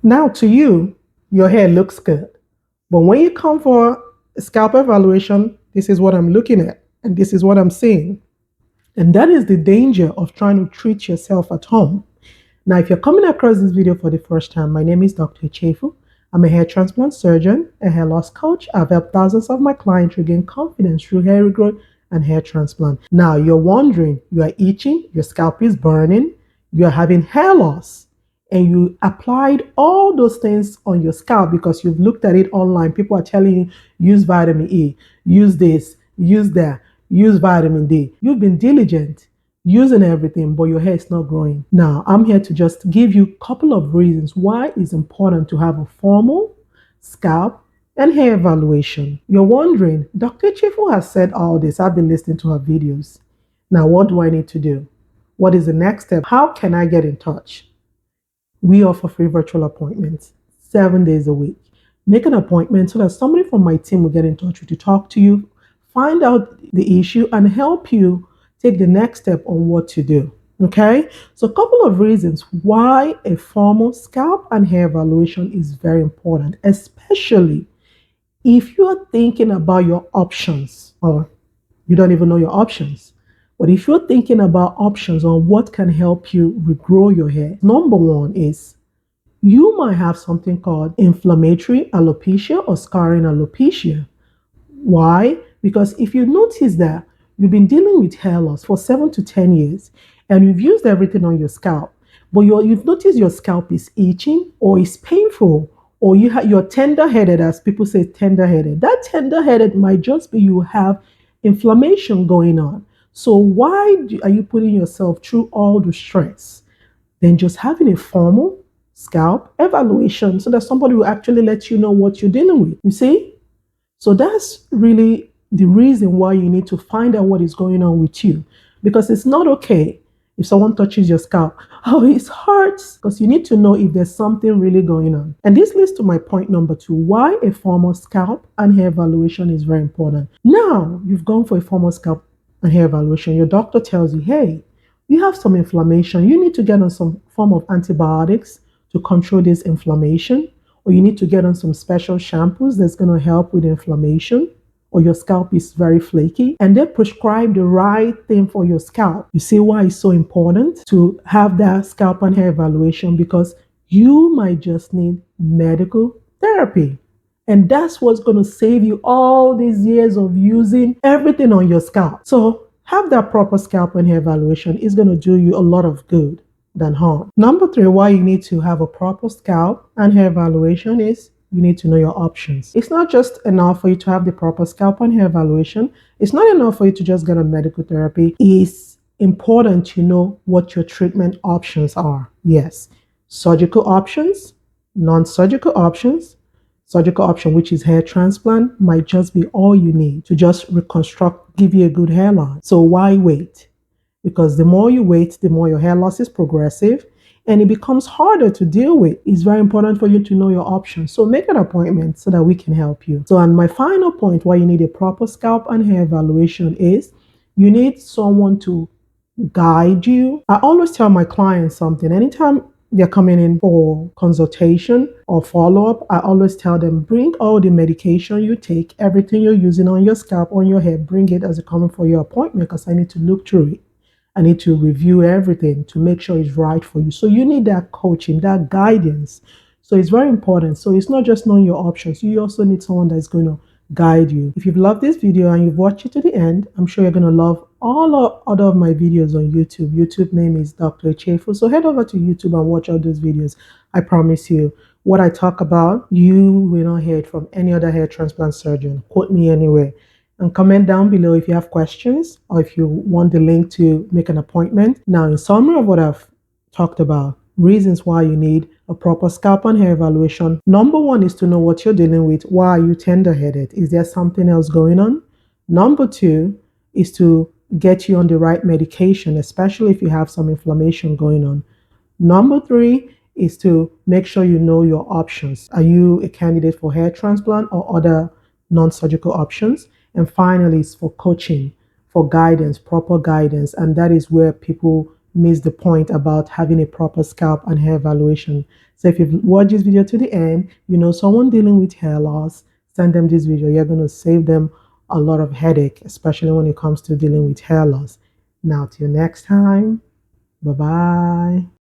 Now to you, your hair looks good. But when you come for a scalp evaluation, this is what I'm looking at and this is what I'm seeing. And that is the danger of trying to treat yourself at home. Now, if you're coming across this video for the first time, my name is Dr. Chefu. I'm a hair transplant surgeon, a hair loss coach. I've helped thousands of my clients regain confidence through hair regrowth and hair transplant. Now, you're wondering, you are itching, your scalp is burning, you're having hair loss, and you applied all those things on your scalp because you've looked at it online. People are telling you, use vitamin E, use this, use that, use vitamin D. You've been diligent using everything, but your hair is not growing. Now, I'm here to just give you a couple of reasons why it's important to have a formal scalp and hair evaluation. You're wondering, Dr. Chifu has said all this. I've been listening to her videos. Now, what do I need to do? What is the next step? How can I get in touch? We offer free virtual appointments 7 days a week. Make an appointment so that somebody from my team will get in touch with you, talk to you, find out the issue, and help you take the next step on what to do. Okay? So a couple of reasons why a formal scalp and hair evaluation is very important, especially if you're thinking about your options or you don't even know your options. But if you're thinking about options on what can help you regrow your hair, number one is you might have something called inflammatory alopecia or scarring alopecia. Why? Because if you notice that you've been dealing with hair loss for 7 to 10 years and you've used everything on your scalp, but you've noticed your scalp is itching or is painful, or you're tender-headed, as people say, tender-headed. That tender-headed might just be you have inflammation going on. So why are you putting yourself through all the stress? Then just having a formal scalp evaluation so that somebody will actually let you know what you're dealing with. You see? So that's really the reason why you need to find out what is going on with you. Because it's not okay if someone touches your scalp. Oh, it hurts. Because you need to know if there's something really going on. And this leads to my point number 2, why a formal scalp and hair evaluation is very important. Now, you've gone for a formal scalp and hair evaluation. Your doctor tells you, hey, you have some inflammation. You need to get on some form of antibiotics to control this inflammation. Or you need to get on some special shampoos that's going to help with inflammation, or your scalp is very flaky, and they prescribe the right thing for your scalp. You see why it's so important to have that scalp and hair evaluation, because you might just need medical therapy. And that's what's going to save you all these years of using everything on your scalp. So have that proper scalp and hair evaluation is going to do you a lot of good than harm. Number 3, why you need to have a proper scalp and hair evaluation is you need to know your options. It's not just enough for you to have the proper scalp and hair evaluation. It's not enough for you to just get on medical therapy. It's important to know what your treatment options are. Yes, surgical options, non-surgical options. Surgical option, which is hair transplant, might just be all you need to just reconstruct, give you a good hairline. So why wait? Because the more you wait, the more your hair loss is progressive and it becomes harder to deal with. It's very important for you to know your options. So make an appointment so that we can help you. So, and my final point why you need a proper scalp and hair evaluation is you need someone to guide you. I always tell my clients something. Anytime they're coming in for consultation or follow-up, I always tell them, bring all the medication you take, everything you're using on your scalp, on your hair, bring it as you're coming for your appointment, because I need to look through it. I need to review everything to make sure it's right for you. So you need that coaching, that guidance. So it's very important. So it's not just knowing your options. You also need someone that's going to guide you. If you've loved this video and you've watched it to the end, I'm sure you're going to love all other of my videos on YouTube. YouTube name is Dr. Chefu. So head over to YouTube and watch all those videos. I promise you, what I talk about, you will not hear it from any other hair transplant surgeon. Quote me anywhere. And comment down below if you have questions or if you want the link to make an appointment. Now, in summary of what I've talked about, reasons why you need a proper scalp and hair evaluation. Number 1 is to know what you're dealing with. Why are you tender-headed? Is there something else going on? Number 2 is to get you on the right medication, especially if you have some inflammation going on. Number 3 is to make sure you know your options. Are you a candidate for hair transplant or other non-surgical options? And finally, it's for coaching, for guidance, proper guidance. And that is where people miss the point about having a proper scalp and hair evaluation. So if you've watched this video to the end, you know someone dealing with hair loss, send them this video. You're going to save them a lot of headache, especially when it comes to dealing with hair loss. Now, till next time, bye bye.